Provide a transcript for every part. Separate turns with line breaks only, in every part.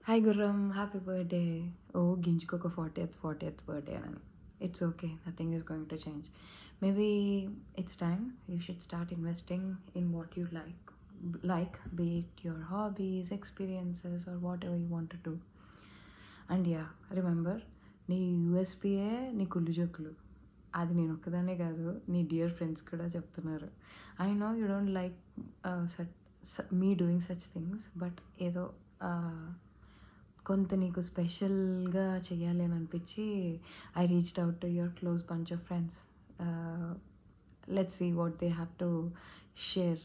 Hi Gurram, happy birthday. Oh, గింజుకోక 40th birthday అని. It's okay, nothing is going to change. Maybe it's time you should start investing in what you like, be it your hobbies, experiences, or whatever you want to do. And yeah remember, నీ యూఎస్పీఏ నీ కుళ్ళు జోకులు. అది నేను ఒక్కదానే కాదు, నీ dear friends కూడా చెప్తున్నారు. I know you don't like me doing such things, but ఏదో కొంత నీకు స్పెషల్గా చేయాలి అని అనిపించి I reached out to your close bunch of friends. Let's see what they have to share.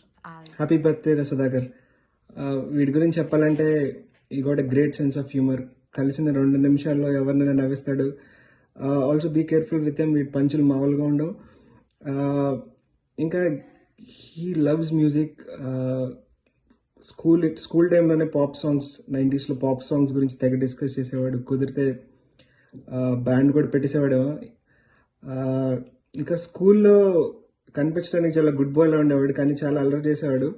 Happy birthday Sudhakar. వీడి గురించి చెప్పాలంటే he got a great sense of humour. కలిసిన 2 నిమిషాల్లో ఎవరినైనా నవ్విస్తాడు. Also be careful with them, వీటి పంచులు మామూలుగా ఉండవు. ఇంకా హీ లవ్స్ మ్యూజిక్. స్కూల్ టైంలోనే పాప్ సాంగ్స్, 90sలో పాప్ సాంగ్స్ గురించి తెగ డిస్కస్ చేసేవాడు. కుదిరితే బ్యాండ్ కూడా పెట్టేసేవాడేమో. ఇంకా స్కూల్లో కనిపించడానికి చాలా గుడ్ బాయ్లా ఉండేవాడు, కానీ చాలా అల్లరి చేసేవాడు.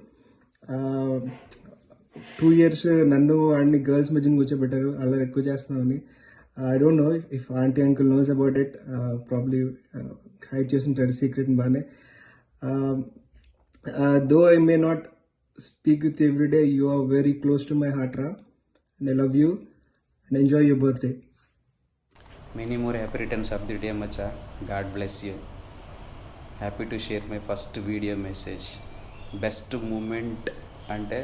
2 years నన్ను వాడిని గర్ల్స్ మధ్యన కూర్చోబెట్టారు, అల్లరి ఎక్కువ చేస్తున్నామని. I don't know if aunty uncle knows about it. Probably hide చేస్తుంటాడు సీక్రెట్ బాగానే. Though I may not speak with you every day, you are very close to my heart, Ra, and I love you and enjoy your birthday.
Many more happy returns of the day, Macha. God bless you. Happy to share my first video message. Best moment అంటే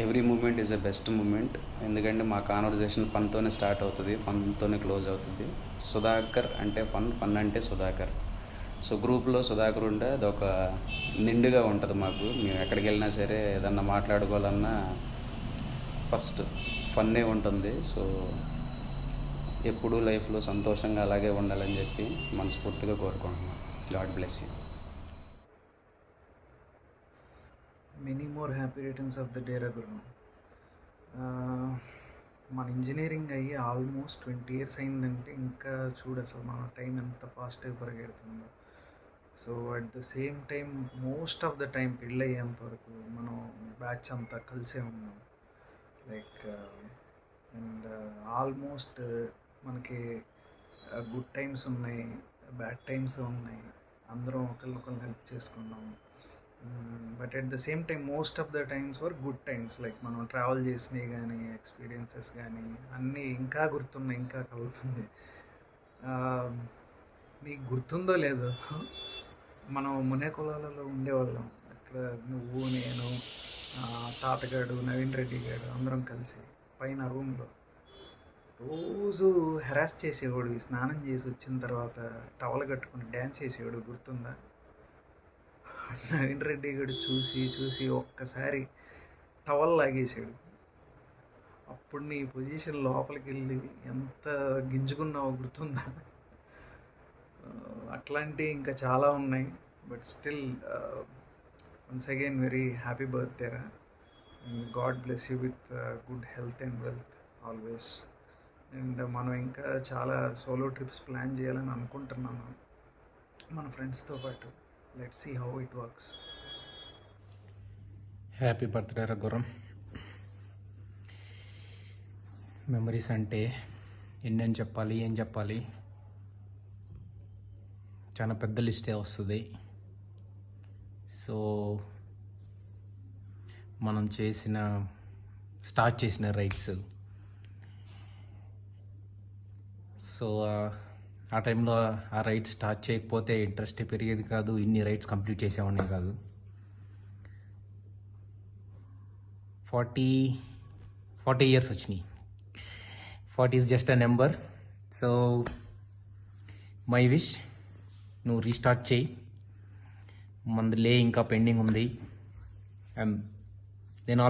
every moment is a best moment. ఎందుకంటే మా conversation ఫన్తోనే start అవుతుంది, ఫన్తోనే close అవుతుంది. సుధాకర్ అంటే fun అంటే Sudhakar. So గ్రూప్లో సుధాకర్ ఉంటే అదొక నిండుగా ఉంటుంది మాకు. మేము ఎక్కడికి వెళ్ళినా సరే ఏదన్నా మాట్లాడుకోవాలన్నా ఫస్ట్ ఫన్నే ఉంటుంది. సో ఎప్పుడూ లైఫ్లో సంతోషంగా అలాగే ఉండాలని చెప్పి మనస్ఫూర్తిగా కోరుకుంటున్నాం. God bless you.
Many more happy returns of the day రఘురు. మన ఇంజనీరింగ్ అయ్యి ఆల్మోస్ట్ 20 years అయిందంటే ఇంకా చూడు అసలు మన టైం ఎంత ఫాస్ట్గా పరిగెడుతుందో. So at the same time most of the time పెళ్ళి అయ్యేంత వరకు మనం బ్యాచ్ అంతా కలిసే ఉన్నాం. లైక్ అండ్ ఆల్మోస్ట్ మనకి గుడ్ టైమ్స్ ఉన్నాయి, బ్యాడ్ టైమ్స్ ఉన్నాయి. అందరం ఒకరినొకరు హెల్ప్ చేసుకున్నాం. But at the same time most of the times were good times. Like మనం ట్రావెల్ చేసినవి కానీ ఎక్స్పీరియన్సెస్ కానీ అన్నీ ఇంకా గుర్తున్నాయి, ఇంకా కలుగుతుంది. నీకు గుర్తుందో లేదో, మనం మునే కులాలలో ఉండేవాళ్ళం. అక్కడ నువ్వు, నేను, తాతగాడు, నవీన్ రెడ్డి గారు అందరం కలిసి పైన రూమ్లో రోజు హెరాస్ చేసేవాడు. స్నానం చేసి వచ్చిన తర్వాత టవల్ కట్టుకుని డ్యాన్స్ చేసేవాడు, గుర్తుందా? నవీన్ రెడ్డి గారు చూసి ఒక్కసారి టవల్ లాగేసాడు. అప్పుడు నీ పొజిషన్ లోపలికి వెళ్ళి ఎంత గింజుకున్నావో గుర్తుందా? అట్లాంటివి ఇంకా చాలా ఉన్నాయి. But still once again very happy birthday రా. God bless you with good health and wealth always. And మనం ఇంకా చాలా సోలో ట్రిప్స్ ప్లాన్ చేయాలని అనుకుంటున్నాను మన ఫ్రెండ్స్తో పాటు. Let's see how it works.
Happy birthday Raghuram. Memories అంటే ఎన్నని చెప్పాలి, ఏం చెప్పాలి, చాలా పెద్ద లిస్టే వస్తుంది. సో మనం స్టార్ట్ చేసిన రైడ్స్, సో ఆ టైంలో ఆ రైడ్స్ స్టార్ట్ చేయకపోతే ఇంట్రెస్ట్ పెరిగేది కాదు, ఇన్ని రైడ్స్ కంప్లీట్ చేసేవాడిని కాదు. 40 years వచ్చినాయి. 40 is just a number. So my wish, నువ్వు రీస్టార్ట్ చేయి. మందులే ఇంకా పెండింగ్ ఉంది. నేను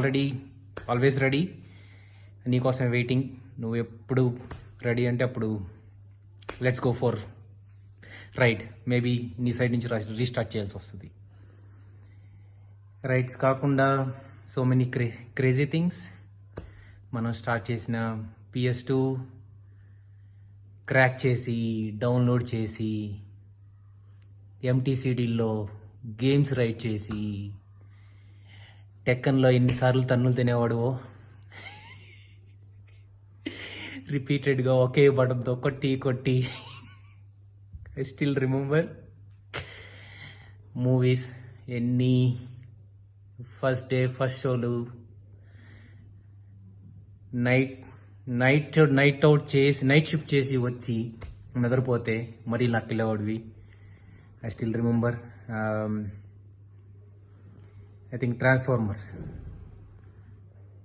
ఆల్వేస్ రెడీ, నీకోసం వెయిటింగ్. నువ్వు ఎప్పుడు రెడీ అంటే అప్పుడు let's go for ride. Maybe నీ సైడ్ నుంచి రీస్టార్ట్ చేయాల్సి వస్తుంది. రైడ్స్ కాకుండా సో మెనీ క్రేజీ థింగ్స్. మనం స్టార్ట్ చేసిన PS2 క్రాక్ చేసి, డౌన్లోడ్ చేసి, MTCDలో గేమ్స్ రైడ్ చేసి, టెక్కన్లో ఎన్నిసార్లు తన్నులు తినేవాడువో. రిపీటెడ్గా ఒకే బటన్తో కొట్టి ఐ స్టిల్ రిమెంబర్ మూవీస్ ఎన్ని ఫస్ట్ డే ఫస్ట్ షోలు నైట్ అవుట్ చేసి నైట్ షిఫ్ట్ చేసి వచ్చి నిద్రపోతే మరీ లక్కిలేవాడివి. I still remember I think Transformers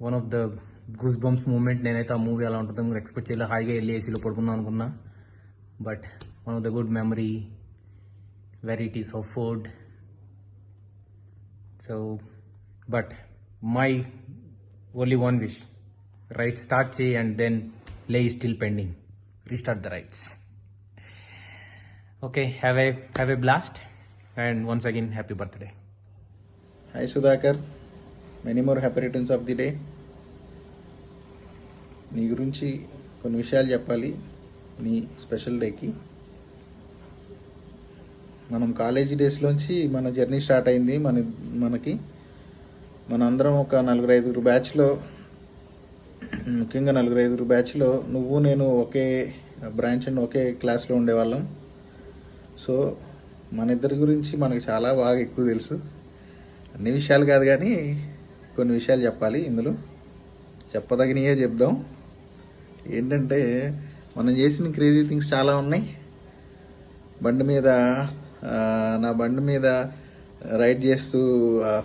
one of the goose bumps moment. నేనైతే ఆ మూవీ అలా ఉంటుందని ఎక్స్పెక్ట్ చేయలేదు. హాయిగా వెళ్ళి ఏసీలో పడుకుందాం అనుకున్నా. But one of the good memory, varieties of food. So but my only one wish, right start చేయి అండ్ దెన్ లే still pending, restart the rights. Okay, have a blast and once again happy birthday.
Hi Sudhakar, many more happy returns of the day. నీ గురించి కొన్ని విషయాలు చెప్పాలి నీ special డేకి. మనం కాలేజీ డేస్లోంచి మన జర్నీ స్టార్ట్ అయింది. మనకి మనందరం ఒక 4-5 బ్యాచ్లో, ముఖ్యంగా 4-5 బ్యాచ్లో నువ్వు నేను ఒకే బ్రాంచ్ అండ్ ఒకే క్లాస్లో ఉండేవాళ్ళం. సో మన ఇద్దరి గురించి మనకు చాలా బాగా ఎక్కువ తెలుసు. అన్ని విషయాలు కాదు కానీ కొన్ని విషయాలు చెప్పాలి. ఇందులో చెప్పదగినయే చెప్దాం. ఏంటంటే మనం చేసిన క్రేజీ థింగ్స్ చాలా ఉన్నాయి. నా బండి మీద రైడ్ చేస్తూ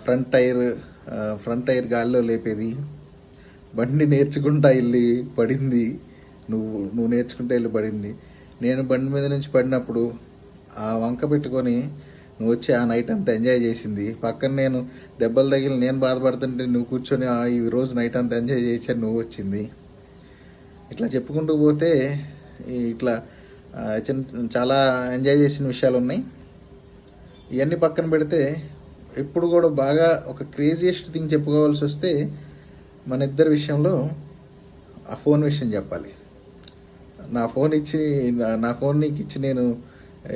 ఫ్రంట్ టైర్ గాల్లో లేపేది. బండి నేర్చుకుంటా వెళ్ళి పడింది. నువ్వు నేర్చుకుంటా వెళ్ళి పడింది. నేను బండి మీద నుంచి పడినప్పుడు ఆ వంక పెట్టుకొని నువ్వు వచ్చి ఆ నైట్ అంతా ఎంజాయ్ చేసింది. పక్కన నేను దెబ్బలు తగిలి నేను బాధపడుతుంటే నువ్వు కూర్చొని ఈ రోజు నైట్ అంతా ఎంజాయ్ చేయొచ్చని నువ్వు వచ్చింది. ఇట్లా చెప్పుకుంటూ పోతే ఇట్లా చాలా ఎంజాయ్ చేసిన విషయాలు ఉన్నాయి. ఇవన్నీ పక్కన పెడితే ఎప్పుడు కూడా బాగా ఒక క్రేజియెస్ట్ థింగ్ చెప్పుకోవాల్సి వస్తే మన ఇద్దరి విషయంలో ఆ ఫోన్ విషయం చెప్పాలి. నా ఫోన్ నీకు ఇచ్చి నేను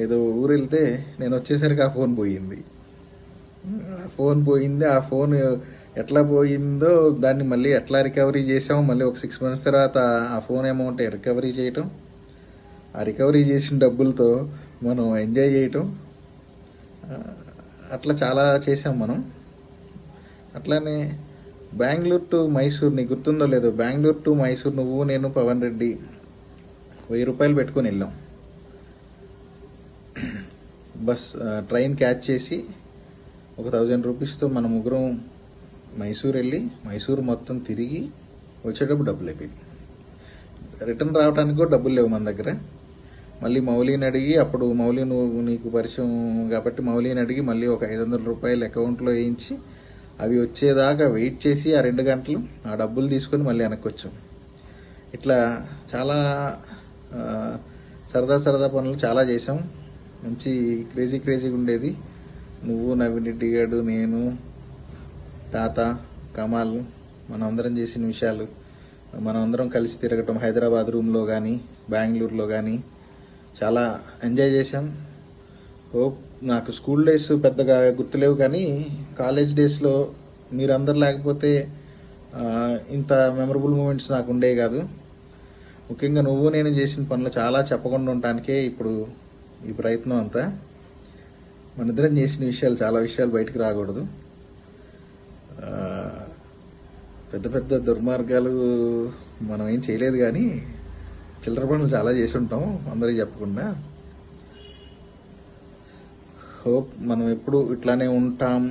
ఏదో ఊరు వెళ్తే నేను వచ్చేసరికి ఆ ఫోన్ పోయింది. ఆ ఫోన్ ఎట్లా పోయిందో దాన్ని మళ్ళీ ఎట్లా రికవరీ చేసాము, మళ్ళీ ఒక 6 months తర్వాత ఆ ఫోన్ అమౌంట్ రికవరీ చేయటం, ఆ రికవరీ చేసిన డబ్బులతో మనం ఎంజాయ్ చేయటం, అట్లా చాలా చేసాం మనం. అట్లానే బెంగళూరు టు మైసూర్, నీకు గుర్తుందో లేదో, బెంగళూరు టు మైసూర్ నువ్వు నేను పవన్ రెడ్డి 1000 రూపాయలు పెట్టుకొని వెళ్ళాం. ట్రైన్ క్యాచ్ చేసి ఒక 1000 రూపీస్తో మన ముగ్గురం మైసూర్ వెళ్ళి మైసూర్ మొత్తం తిరిగి వచ్చేటప్పుడు డబ్బులు అయిపోయింది. రిటర్న్ రావడానికి కూడా డబ్బులు లేవు మన దగ్గర. మళ్ళీ మౌలిని అడిగి, అప్పుడు మౌలి నీకు పరిచయం కాబట్టి మౌలిని అడిగి మళ్ళీ ఒక 500 రూపాయలు అకౌంట్లో వేయించి అవి వచ్చేదాకా వెయిట్ చేసి ఆ 2 గంటలు ఆ డబ్బులు తీసుకొని మళ్ళీ వెనక్కి వచ్చాం. ఇట్లా చాలా సరదా పనులు చాలా చేసాం. మంచి క్రేజీగా ఉండేది. నువ్వు, నవీన్ రెడ్డి గారు, నేను, తాత, కమాల్, మనం అందరం చేసిన విషయాలు, మనం అందరం కలిసి తిరగటం హైదరాబాద్ రూమ్లో కానీ బెంగళూరులో కానీ చాలా ఎంజాయ్ చేశాం. నాకు స్కూల్ డేస్ పెద్దగా గుర్తులేవు కానీ కాలేజ్ డేస్లో మీరందరూ లేకపోతే ఇంత మెమరబుల్ మూమెంట్స్ నాకు ఉండేవి కాదు. ముఖ్యంగా నువ్వు నేను చేసిన పనులు చాలా చెప్పకుండా ఉండటానికే ఇప్పుడు ఈ ప్రయత్నం అంతా. మనిద్దరం చేసిన విషయాలు, చాలా విషయాలు బయటకు రాకూడదు. పెద్ద దుర్మార్గాలు మనం ఏం చేయలేదు కానీ చిల్లర పనులు చాలా చేసి ఉంటాం అందరికీ చెప్పకుండా. హోప్ మనం ఎప్పుడు ఇట్లానే ఉంటాం.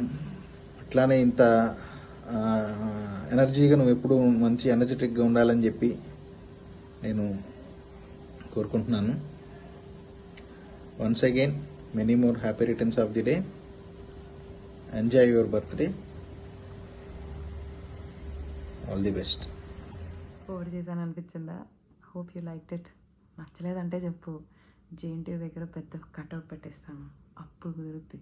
ఇట్లానే ఇంత ఎనర్జీగా నువ్వు ఎప్పుడు మంచి ఎనర్జెటిక్గా ఉండాలని చెప్పి నేను కోరుకుంటున్నాను. Once again many more happy returns of the day. Enjoy your birthday. All the best.
Over చేశాను అనిపించిందా? Hope you like it. నచ్చలేదంటే చెప్పు, జేఎన్టీయూ దగ్గర పెద్ద కట్అవుట్ పెట్టేస్తాను, అప్పుడు కుదురుద్ది.